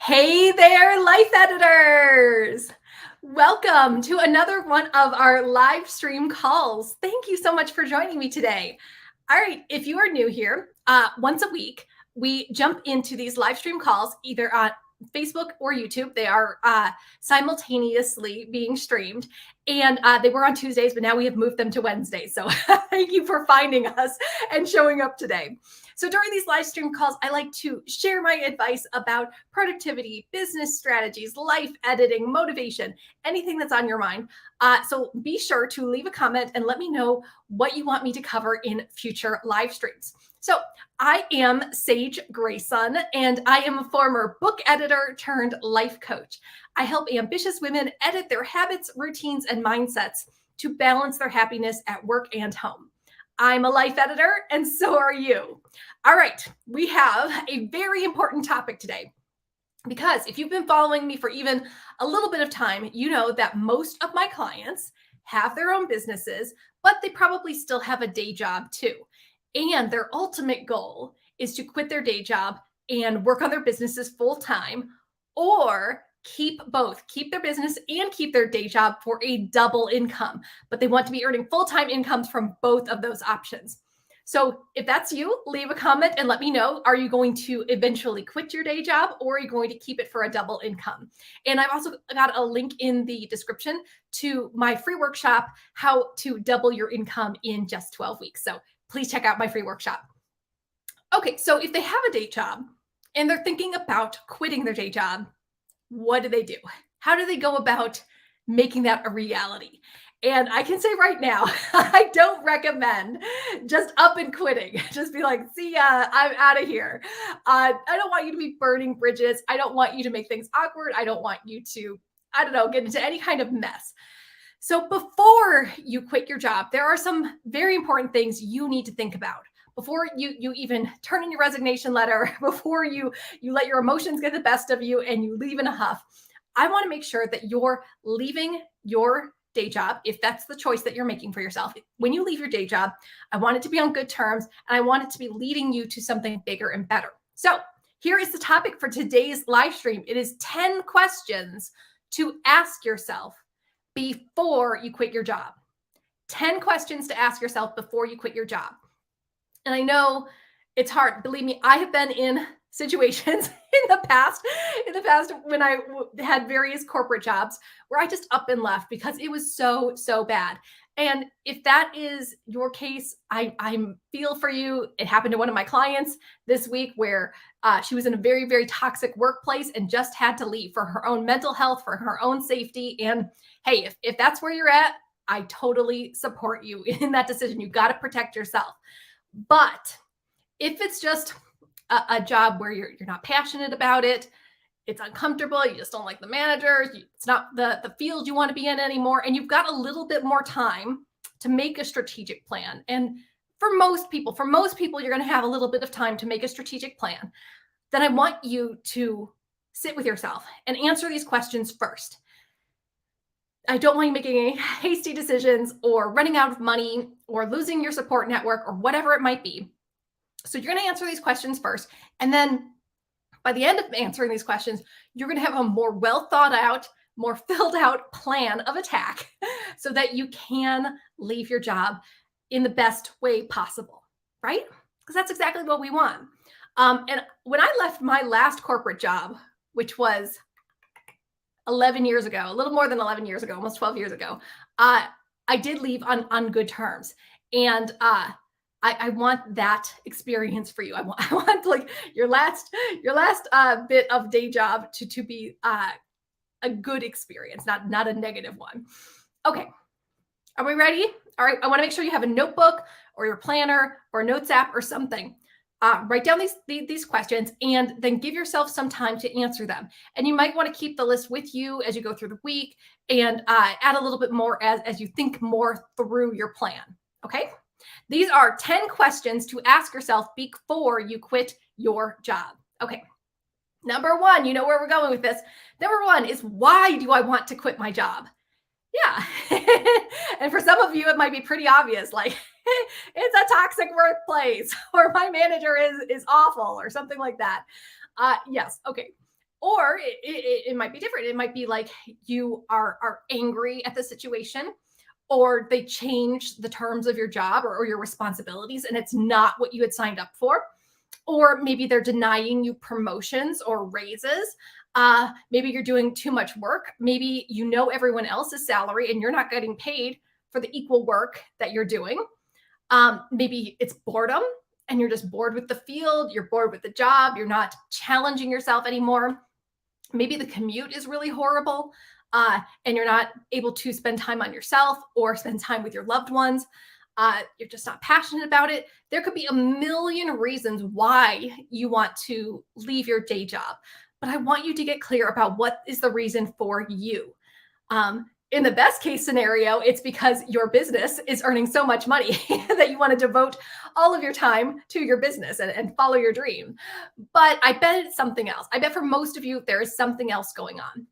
Hey there, life editors! Welcome to another one of our live stream calls. Thank you so much for joining me today. All right, if you are new here, once a week, we jump into these live stream calls either on Facebook or YouTube. They are simultaneously being streamed, and they were on Tuesdays, but now we have moved them to Wednesdays. So thank you for finding us and showing up today. So during these live stream calls, I like to share my advice about productivity, business strategies, life editing, motivation, anything that's on your mind. So be sure to leave a comment and let me know what you want me to cover in future live streams. So I am Sage Grayson, and I am a former book editor turned life coach. I help ambitious women edit their habits, routines, and mindsets to balance their happiness at work and home. I'm a life editor, and so are you. All right, we have a very important topic today because if you've been following me for even a little bit of time, you know that most of my clients have their own businesses, but they probably still have a day job too. And their ultimate goal is to quit their day job and work on their businesses full time, or keep both, keep their business and keep their day job for a double income. But they want to be earning full-time incomes from both of those options. So if that's you, leave a comment and let me know, are you going to eventually quit your day job, or are you going to keep it for a double income? And I've also got a link in the description to my free workshop, How to Double Your Income in Just 12 Weeks. So please check out my free workshop. Okay, so if they have a day job and they're thinking about quitting their day job, what do? How do they go about making that a reality? And I can say right now, I don't recommend just up and quitting. Just be like, see ya, I'm out of here. I don't want you to be burning bridges. I don't want you to make things awkward. I don't want you to, get into any kind of mess. So before you quit your job, there are some very important things you need to think about. Before you even turn in your resignation letter, before you let your emotions get the best of you and you leave in a huff, I want to make sure that you're leaving your day job, if that's the choice that you're making for yourself. When you leave your day job, I want it to be on good terms, and I want it to be leading you to something bigger and better. So here is the topic for today's live stream. It is 10 questions to ask yourself before you quit your job. 10 questions to ask yourself before you quit your job. And I know it's hard. Believe me, I have been in situations in the past when I had various corporate jobs where I just up and left because it was so bad. And if that is your case, I feel for you. It happened to one of my clients this week where she was in a very toxic workplace and just had to leave for her own mental health, for her own safety. And hey, if that's where you're at, I totally support you in that decision. You got to protect yourself. But if it's just a job where you're not passionate about it, it's uncomfortable, you just don't like the managers, it's not the field you want to be in anymore, and you've got a little bit more time to make a strategic plan. And for most people, you're going to have a little bit of time to make a strategic plan. Then I want you to sit with yourself and answer these questions first. I don't want you making any hasty decisions or running out of money or losing your support network or whatever it might be. So you're going to answer these questions first. And then by the end of answering these questions, you're going to have a more well thought out, more filled out plan of attack so that you can leave your job in the best way possible, right? Because that's exactly what we want. And when I left my last corporate job, which was 11 years ago, a little more than 11 years ago, almost 12 years ago, I did leave on good terms. And I want that experience for you. I want like your last bit of day job to be a good experience, not a negative one. Okay, are we ready? All right, I want to make sure you have a notebook or your planner or a notes app or something. Write down these questions and then give yourself some time to answer them. And you might want to keep the list with you as you go through the week and add a little bit more as you think more through your plan. Okay. These are 10 questions to ask yourself before you quit your job. Okay. Number one, you know where we're going with this. Number one is, why do I want to quit my job? Yeah. And for some of you, it might be pretty obvious, like it's a toxic workplace or my manager is awful or something like that. Yes. Okay. Or it might be different. It might be like you are angry at the situation, or they change the terms of your job or your responsibilities, and it's not what you had signed up for. Or maybe they're denying you promotions or raises. Maybe you're doing too much work. Maybe you know everyone else's salary and you're not getting paid for the equal work that you're doing. Maybe it's boredom and you're just bored with the field, you're bored with the job, you're not challenging yourself anymore. Maybe the commute is really horrible, and you're not able to spend time on yourself or spend time with your loved ones. You're just not passionate about it. There could be a million reasons why you want to leave your day job, but I want you to get clear about what is the reason for you. In the best case scenario, it's because your business is earning so much money that you want to devote all of your time to your business and follow your dream. But I bet it's something else. I bet for most of you, there is something else going on.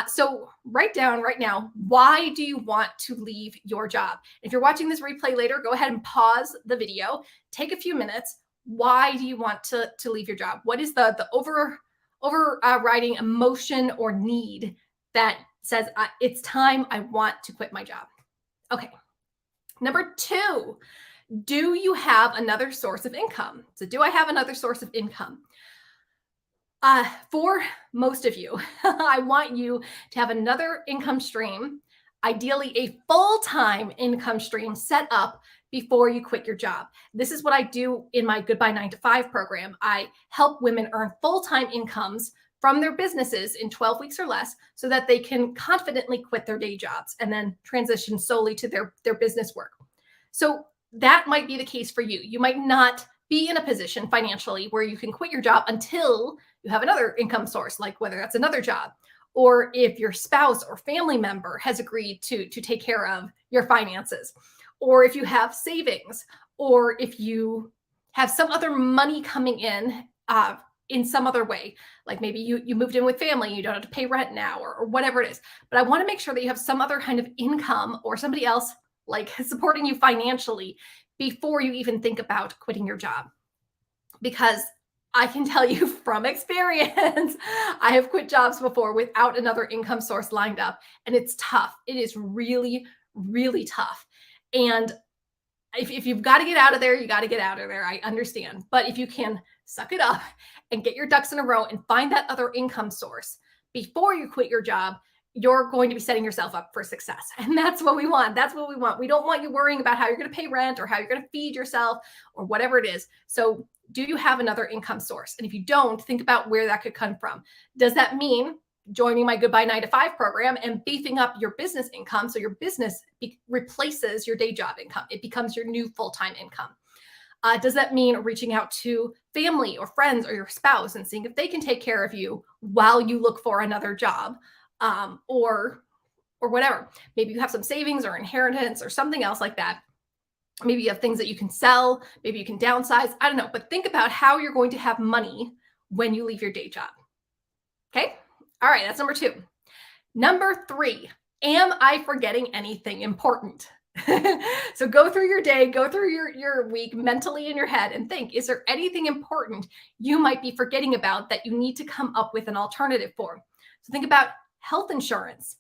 So write down right now, why do you want to leave your job? If you're watching this replay later, go ahead and pause the video, take a few minutes. Why do you want to leave your job? What is the overriding emotion or need that says, it's time, I want to quit my job? Okay. Number 2, do you have another source of income? So do I have another source of income? For most of you, I want you to have another income stream, ideally a full-time income stream set up before you quit your job. This is what I do in my Goodbye 9 to 5 program. I help women earn full-time incomes from their businesses in 12 weeks or less so that they can confidently quit their day jobs and then transition solely to their business work. So that might be the case for you. You might not be in a position financially where you can quit your job until you have another income source, like whether that's another job, or if your spouse or family member has agreed to take care of your finances, or if you have savings, or if you have some other money coming in some other way, like maybe you moved in with family, you don't have to pay rent now, or whatever it is. But I want to make sure that you have some other kind of income or somebody else like supporting you financially before you even think about quitting your job. Because I can tell you from experience, I have quit jobs before without another income source lined up, and it's tough. It is really, really tough. And if you've got to get out of there, you got to get out of there. I understand. But if you can suck it up and get your ducks in a row and find that other income source before you quit your job, you're going to be setting yourself up for success. And that's what we want. That's what we want. We don't want you worrying about how you're going to pay rent or how you're going to feed yourself or whatever it is. So, do you have another income source? And if you don't, think about where that could come from. Does that mean joining my Goodbye 9 to 5 program and beefing up your business income so your business replaces your day job income? It becomes your new full-time income. Does that mean reaching out to family or friends or your spouse and seeing if they can take care of you while you look for another job, or whatever? Maybe you have some savings or inheritance or something else like that. Maybe you have things that you can sell. Maybe you can downsize. I don't know. But think about how you're going to have money when you leave your day job. Okay. All right. That's number 2. Number 3, am I forgetting anything important? So go through your day, go through your week mentally in your head and think, is there anything important you might be forgetting about that you need to come up with an alternative for? So think about health insurance.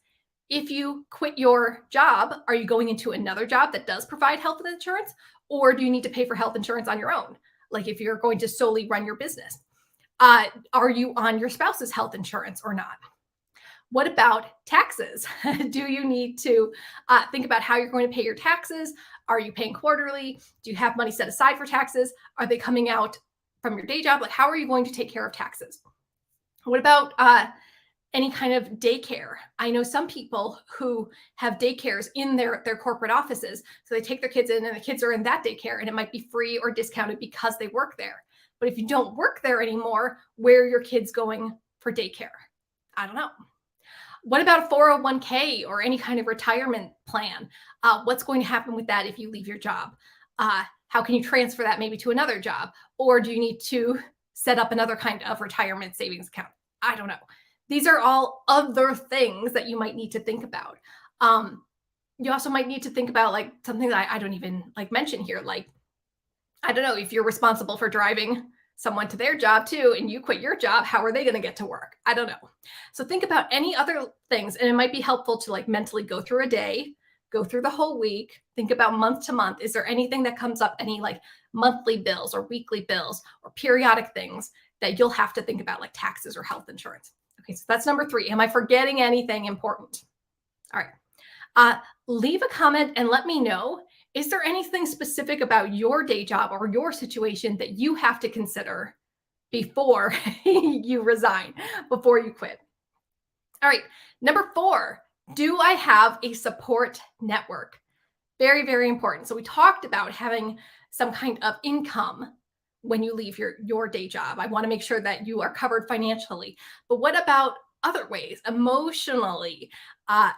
If you quit your job, are you going into another job that does provide health insurance? Or do you need to pay for health insurance on your own? Like if you're going to solely run your business, are you on your spouse's health insurance or not? What about taxes? Do you need to think about how you're going to pay your taxes? Are you paying quarterly? Do you have money set aside for taxes? Are they coming out from your day job? Like, how are you going to take care of taxes? What about any kind of daycare? I know some people who have daycares in their corporate offices. So they take their kids in and the kids are in that daycare and it might be free or discounted because they work there. But if you don't work there anymore, where are your kids going for daycare? I don't know. What about a 401k or any kind of retirement plan? What's going to happen with that if you leave your job? How can you transfer that maybe to another job? Or do you need to set up another kind of retirement savings account? I don't know. These are all other things that you might need to think about. You also might need to think about like something that I don't even like mention here. Like, I don't know if you're responsible for driving someone to their job too, and you quit your job, how are they going to get to work? I don't know. So think about any other things, and it might be helpful to like mentally go through a day, go through the whole week, think about month to month. Is there anything that comes up, any like monthly bills or weekly bills or periodic things that you'll have to think about, like taxes or health insurance? Okay, so that's number 3. Am I forgetting anything important? All right. Leave a comment and let me know. Is there anything specific about your day job or your situation that you have to consider before you resign, before you quit? All right. Number 4, do I have a support network? Very, very important. So we talked about having some kind of income when you leave your day job. I want to make sure that you are covered financially. But what about other ways? Emotionally,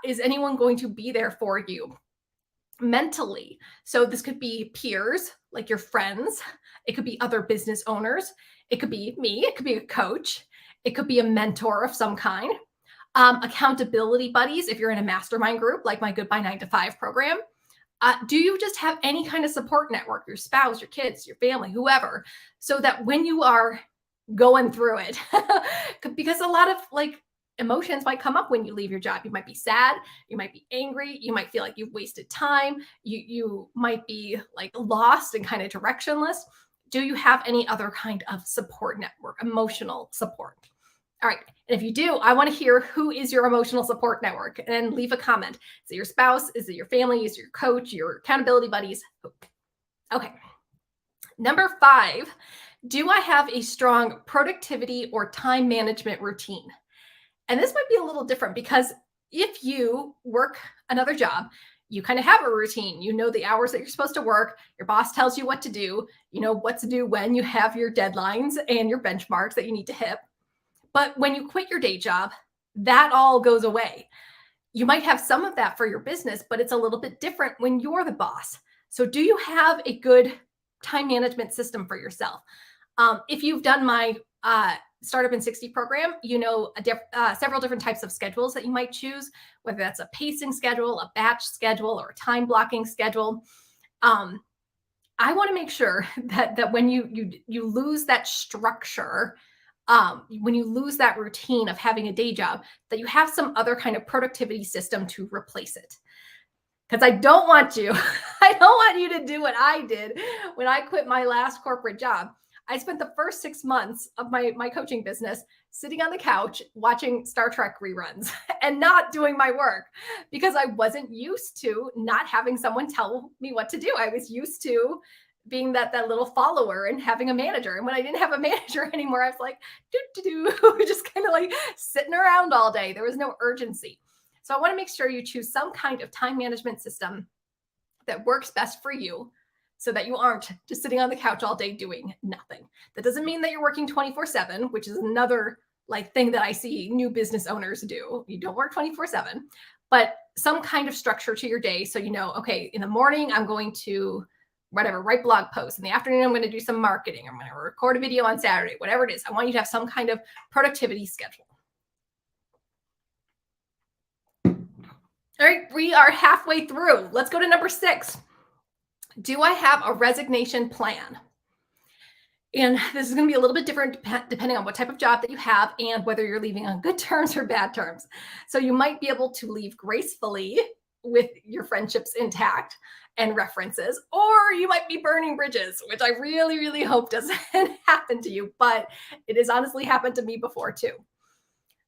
is anyone going to be there for you? Mentally. So this could be peers, like your friends. It could be other business owners. It could be me. It could be a coach. It could be a mentor of some kind. Accountability buddies, if you're in a mastermind group, like my Goodbye 9 to 5 program. Do you just have any kind of support network, your spouse, your kids, your family, whoever, so that when you are going through it, because a lot of like emotions might come up when you leave your job. You might be sad, you might be angry, you might feel like you've wasted time, you might be like lost and kind of directionless. Do you have any other kind of support network, emotional support? All right. And if you do, I want to hear who is your emotional support network, and leave a comment. Is it your spouse? Is it your family? Is it your coach, your accountability buddies? Okay. Number 5, do I have a strong productivity or time management routine? And this might be a little different because if you work another job, you kind of have a routine. You know the hours that you're supposed to work. Your boss tells you what to do. You know what to do when you have your deadlines and your benchmarks that you need to hit. But when you quit your day job, that all goes away. You might have some of that for your business, but it's a little bit different when you're the boss. So do you have a good time management system for yourself? If you've done my Startup in 60 program, you know several different types of schedules that you might choose, whether that's a pacing schedule, a batch schedule, or a time blocking schedule. I want to make sure that when you lose that structure, when you lose that routine of having a day job, that you have some other kind of productivity system to replace it. Because I don't want you, I don't want you to do what I did when I quit my last corporate job. I spent the first 6 months of my coaching business sitting on the couch watching Star Trek reruns and not doing my work because I wasn't used to not having someone tell me what to do. I was used to being that little follower and having a manager. And when I didn't have a manager anymore, I was like, just kind of like sitting around all day. There was no urgency. So I want to make sure you choose some kind of time management system that works best for you so that you aren't just sitting on the couch all day doing nothing. That doesn't mean that you're working 24/7, which is another like thing that I see new business owners do. You don't work 24/7, but some kind of structure to your day. So you know, okay, in the morning, I'm going to write blog posts. In the afternoon, I'm going to do some marketing. I'm going to record a video on Saturday, whatever it is. I want you to have some kind of productivity schedule. All right, we are halfway through. Let's go to number 6. Do I have a resignation plan? And this is going to be a little bit different depending on what type of job that you have and whether you're leaving on good terms or bad terms. So you might be able to leave gracefully with your friendships intact and references, or you might be burning bridges, which I really, really hope doesn't happen to you, but it has honestly happened to me before too.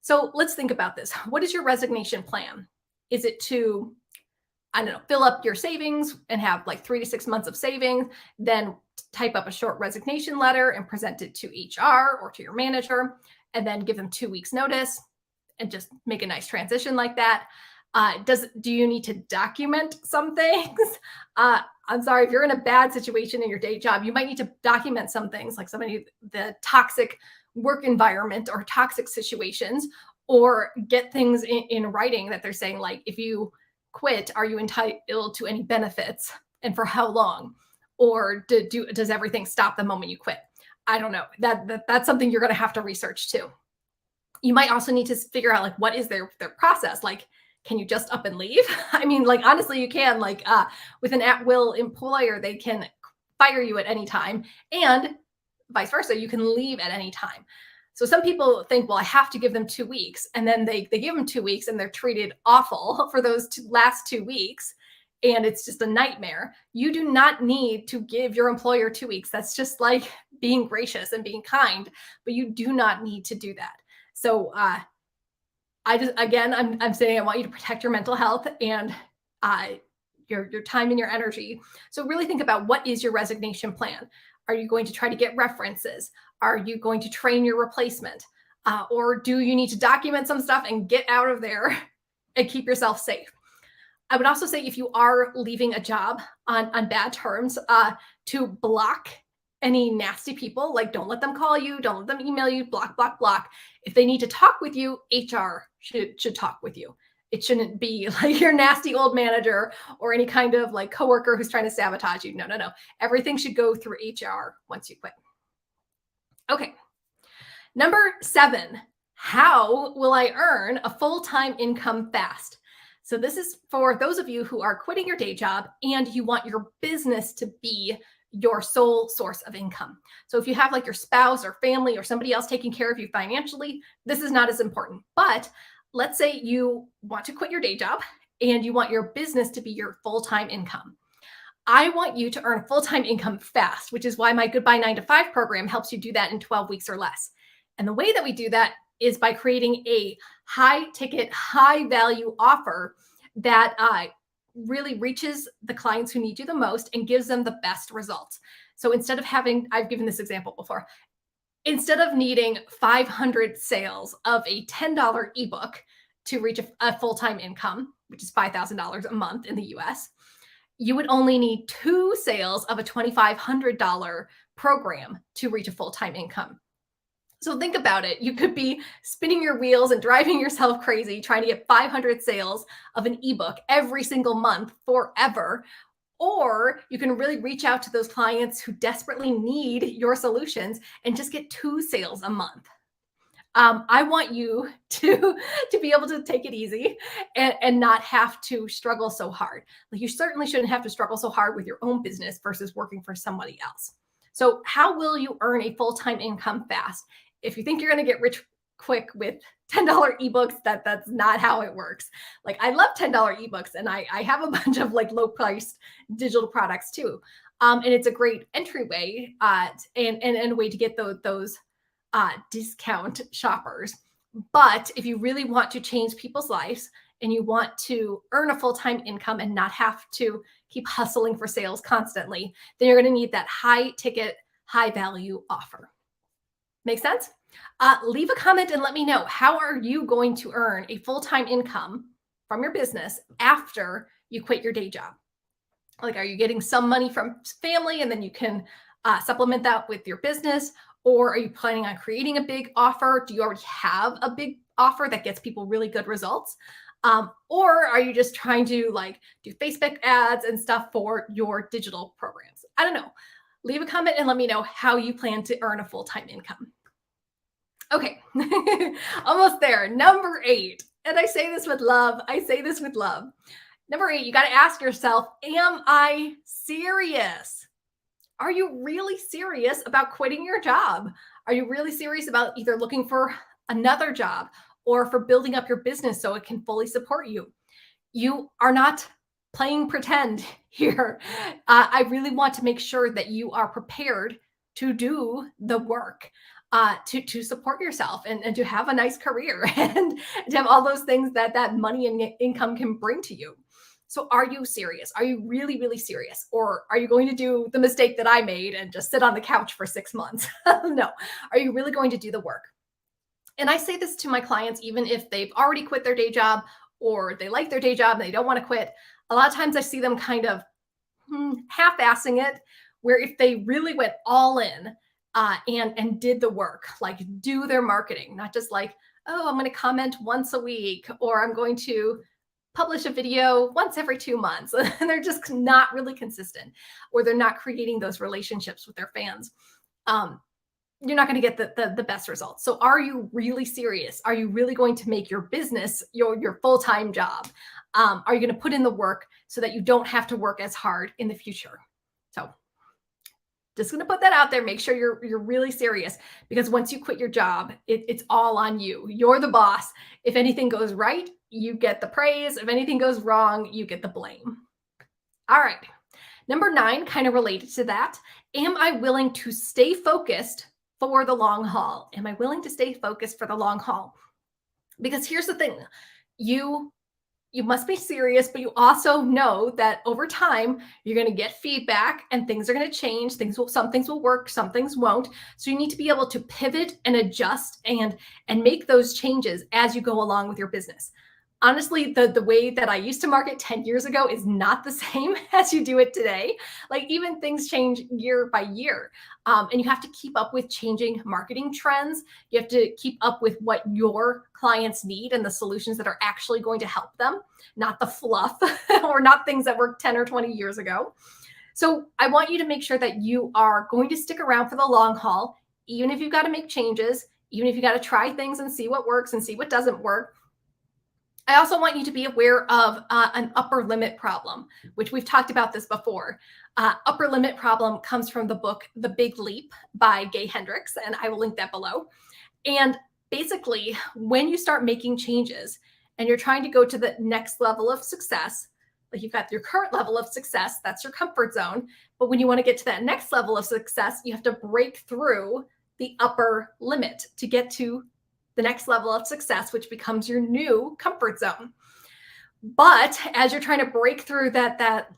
So let's think about this. What is your resignation plan? Is it to, I don't know, fill up your savings and have like 3 to 6 months of savings, then type up a short resignation letter and present it to HR or to your manager, and then give them 2 weeks notice and just make a nice transition like that? Do you need to document some things? I'm sorry, if you're in a bad situation in your day job, you might need to document some things like the toxic work environment or toxic situations, or get things in writing that they're saying, like, if you quit, are you entitled to any benefits and for how long? Or does everything stop the moment you quit? I don't know. That's something you're going to have to research too. You might also need to figure out like what is their process. Like, can you just up and leave? I mean, like, honestly, you can, like, with an at-will employer, they can fire you at any time. And vice versa, you can leave at any time. So some people think, well, I have to give them 2 weeks. And then they give them 2 weeks and they're treated awful for those last 2 weeks. And it's just a nightmare. You do not need to give your employer 2 weeks. That's just like being gracious and being kind, but you do not need to do that. So I'm saying I want you to protect your mental health and your time and your energy. So really think about, what is your resignation plan? Are you going to try to get references? Are you going to train your replacement? Or do you need to document some stuff and get out of there and keep yourself safe? I would also say, if you are leaving a job on bad terms, to block any nasty people. Like, don't let them call you, don't let them email you, block, block, block. If they need to talk with you, HR should talk with you. It shouldn't be like your nasty old manager or any kind of like coworker who's trying to sabotage you. No, no, no. Everything should go through HR once you quit. Okay. Number 7, how will I earn a full-time income fast? So this is for those of you who are quitting your day job and you want your business to be your sole source of income. So if you have like your spouse or family or somebody else taking care of you financially, this is not as important. But let's say you want to quit your day job and you want your business to be your full-time income. I want you to earn full-time income fast, which is why my Goodbye 9 to 5 program helps you do that in 12 weeks or less. And the way that we do that is by creating a high ticket, high value offer that really reaches the clients who need you the most and gives them the best results. So instead of having, I've given this example before, instead of needing 500 sales of a $10 ebook to reach a full-time income, which is $5,000 a month in the US, you would only need 2 sales of a $2,500 program to reach a full-time income. So think about it. You could be spinning your wheels and driving yourself crazy trying to get 500 sales of an ebook every single month forever. Or you can really reach out to those clients who desperately need your solutions and just get 2 sales a month. I want you to be able to take it easy and not have to struggle so hard. Like, you certainly shouldn't have to struggle so hard with your own business versus working for somebody else. So how will you earn a full-time income fast? If you think you're going to get rich quick with $10 ebooks, that's not how it works. Like, I love $10 ebooks and I have a bunch of like low priced digital products too. And it's a great entryway and a way to get those discount shoppers. But if you really want to change people's lives and you want to earn a full-time income and not have to keep hustling for sales constantly, then you're going to need that high ticket, high value offer. Make sense? Leave a comment and let me know, how are you going to earn a full-time income from your business after you quit your day job? Like, are you getting some money from family and then you can supplement that with your business? Or are you planning on creating a big offer? Do you already have a big offer that gets people really good results? Or are you just trying to like do Facebook ads and stuff for your digital programs? I don't know. Leave a comment and let me know how you plan to earn a full-time income. Okay, almost there. Number 8, and I say this with love. Number 8, you got to ask yourself, am I serious? Are you really serious about quitting your job? Are you really serious about either looking for another job or for building up your business so it can fully support you? You are not playing pretend here. I really want to make sure that you are prepared to do the work, to support yourself and to have a nice career and to have all those things that money and income can bring to you. So are you serious? Are you really, really serious? Or are you going to do the mistake that I made and just sit on the couch for 6 months? No. Are you really going to do the work? And I say this to my clients, even if they've already quit their day job or they like their day job and they don't want to quit. A lot of times I see them kind of half-assing it, where if they really went all in and did the work, like do their marketing, not just like, oh, I'm going to comment once a week, or I'm going to publish a video once every 2 months, and they're just not really consistent, or they're not creating those relationships with their fans. You're not going to get the best results. So are you really serious? Are you really going to make your business your full-time job? Are you going to put in the work so that you don't have to work as hard in the future? So Just going to put that out there. Make sure you're really serious, because once you quit your job, it's all on you. You're the boss. If anything goes right, you get the praise. If anything goes wrong, you get the blame. All right. Number 9, kind of related to that. Am I willing to stay focused for the long haul? Am I willing to stay focused for the long haul? Because here's the thing. You you must be serious, but you also know that over time you're going to get feedback and things are going to change. Some things will work, some things won't. So you need to be able to pivot and adjust and make those changes as you go along with your business. Honestly, the way that I used to market 10 years ago is not the same as you do it today. Like, even things change year by year. And you have to keep up with changing marketing trends. You have to keep up with what your clients need and the solutions that are actually going to help them, not the fluff or not things that worked 10 or 20 years ago. So I want you to make sure that you are going to stick around for the long haul, even if you've got to make changes, even if you got to try things and see what works and see what doesn't work. I also want you to be aware of an upper limit problem, which we've talked about this before. Upper limit problem comes from the book The Big Leap by Gay Hendricks, and I will link that below. And basically, when you start making changes and you're trying to go to the next level of success, like, you've got your current level of success, that's your comfort zone. But when you want to get to that next level of success, you have to break through the upper limit to get to the next level of success, which becomes your new comfort zone. But as you're trying to break through that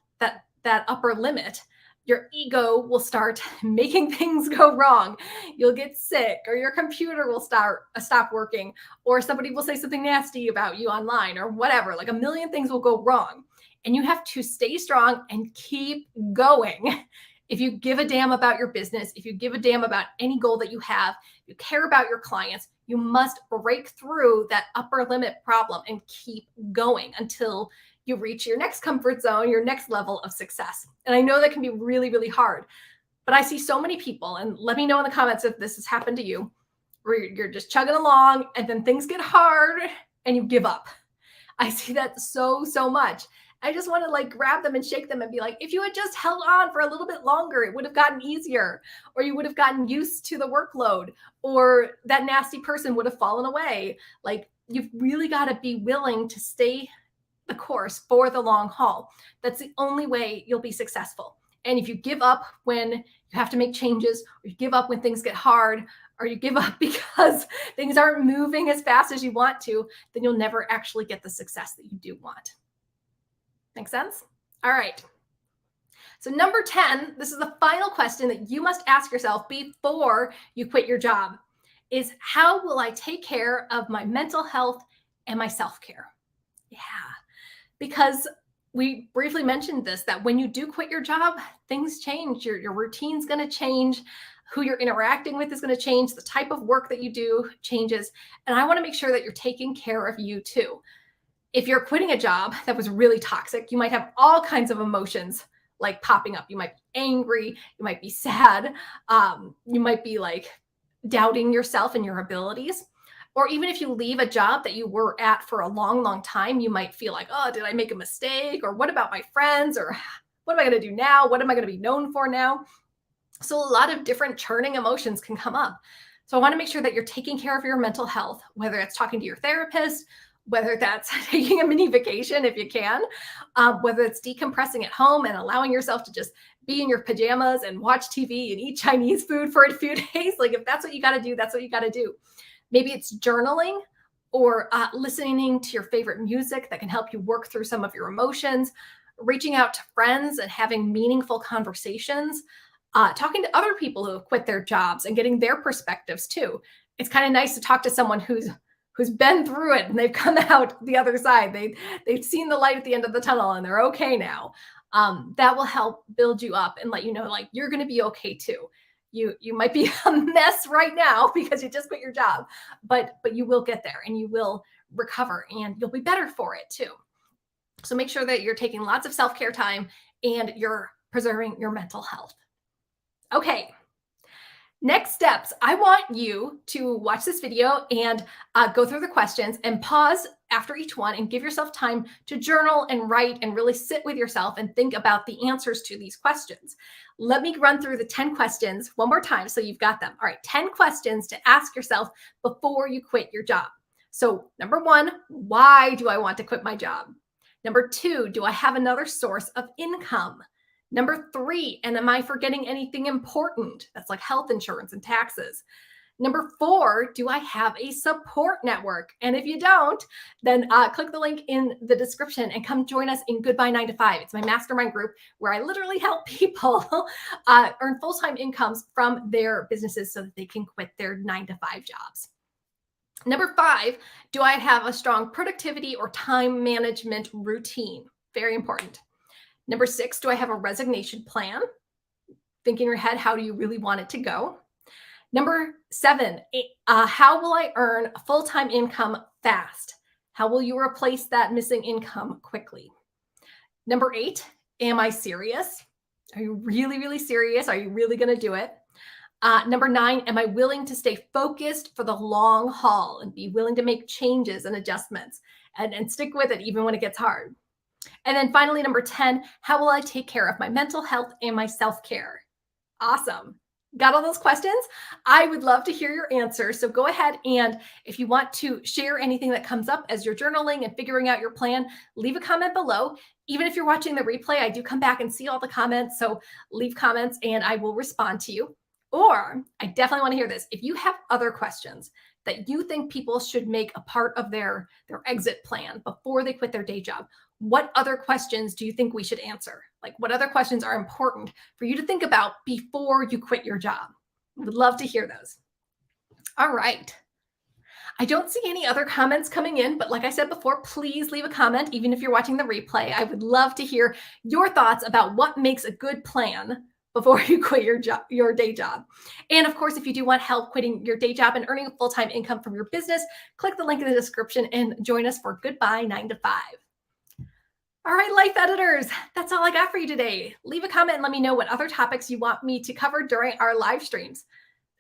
upper limit, your ego will start making things go wrong. You'll get sick, or your computer will stop working, or somebody will say something nasty about you online, or whatever. Like, a million things will go wrong. And you have to stay strong and keep going. If you give a damn about your business, if you give a damn about any goal that you have, you care about your clients, you must break through that upper limit problem and keep going until you reach your next comfort zone, your next level of success. And I know that can be really, really hard, but I see so many people, and let me know in the comments if this has happened to you, where you're just chugging along and then things get hard and you give up. I see that so much. I just want to, like, grab them and shake them and be like, if you had just held on for a little bit longer, it would have gotten easier, or you would have gotten used to the workload, or that nasty person would have fallen away. Like, you've really got to be willing to stay the course for the long haul. That's the only way you'll be successful. And if you give up when you have to make changes, or you give up when things get hard, or you give up because things aren't moving as fast as you want to, then you'll never actually get the success that you do want. Make sense? All right. So number 10, this is the final question that you must ask yourself before you quit your job, is how will I take care of my mental health and my self-care? Yeah, because we briefly mentioned this, that when you do quit your job, things change. Your routine's going to change. Who you're interacting with is going to change. The type of work that you do changes. And I want to make sure that you're taking care of you too. If you're quitting a job that was really toxic, you might have all kinds of emotions like popping up. You might be angry, you might be sad, you might be like doubting yourself and your abilities. Or even if you leave a job that you were at for a long time, you might feel like, oh, did I make a mistake? Or what about my friends? Or what am I going to do now? What am I going to be known for now? So a lot of different churning emotions can come up. So I want to make sure that you're taking care of your mental health, whether it's talking to your therapist, whether that's taking a mini vacation if you can, whether it's decompressing at home and allowing yourself to just be in your pajamas and watch TV and eat Chinese food for a few days. Like, if that's what you got to do, that's what you got to do. Maybe it's journaling, or listening to your favorite music that can help you work through some of your emotions, reaching out to friends and having meaningful conversations, talking to other people who have quit their jobs and getting their perspectives too. It's kind of nice to talk to someone who's been through it and they've come out the other side. They've seen the light at the end of the tunnel and they're okay now. That will help build you up and let you know, like, you're going to be okay too. You might be a mess right now because you just quit your job, but you will get there and you will recover and you'll be better for it too. So make sure that you're taking lots of self-care time and you're preserving your mental health. Okay. Next steps, I want you to watch this video and go through the questions and pause after each one and give yourself time to journal and write and really sit with yourself and think about the answers to these questions. Let me run through the 10 questions one more time so you've got them. All right, 10 questions to ask yourself before you quit your job. So, number one, why do I want to quit my job? Number two, do I have another source of income? Number three, and am I forgetting anything important? That's like health insurance and taxes. Number four, do I have a support network? And if you don't, then click the link in the description and come join us in Goodbye 9 to 5. It's my mastermind group where I literally help people earn full time incomes from their businesses so that they can quit their 9 to 5 jobs. Number five, do I have a strong productivity or time management routine? Very important. Number six, do I have a resignation plan? Think in your head, how do you really want it to go? Number seven, how will I earn a full-time income fast? How will you replace that missing income quickly? Number eight, am I serious? Are you really, really serious? Are you really going to do it? Number nine, am I willing to stay focused for the long haul and be willing to make changes and adjustments and stick with it even when it gets hard? And then finally, number 10, how will I take care of my mental health and my self-care? Awesome. Got all those questions? I would love to hear your answers. So go ahead and if you want to share anything that comes up as you're journaling and figuring out your plan, leave a comment below. Even if you're watching the replay, I do come back and see all the comments. So leave comments and I will respond to you. Or I definitely want to hear this. If you have other questions that you think people should make a part of their exit plan before they quit their day job, what other questions do you think we should answer? Like, what other questions are important for you to think about before you quit your job? Would love to hear those. All right. I don't see any other comments coming in, but like I said before, please leave a comment, even if you're watching the replay. I would love to hear your thoughts about what makes a good plan before you quit your day job. And of course, if you do want help quitting your day job and earning a full-time income from your business, click the link in the description and join us for Goodbye 9 to 5. All right, life editors, that's all I got for you today. Leave a comment and let me know what other topics you want me to cover during our live streams.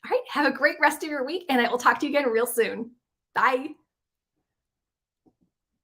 All right, have a great rest of your week, and I will talk to you again real soon. Bye.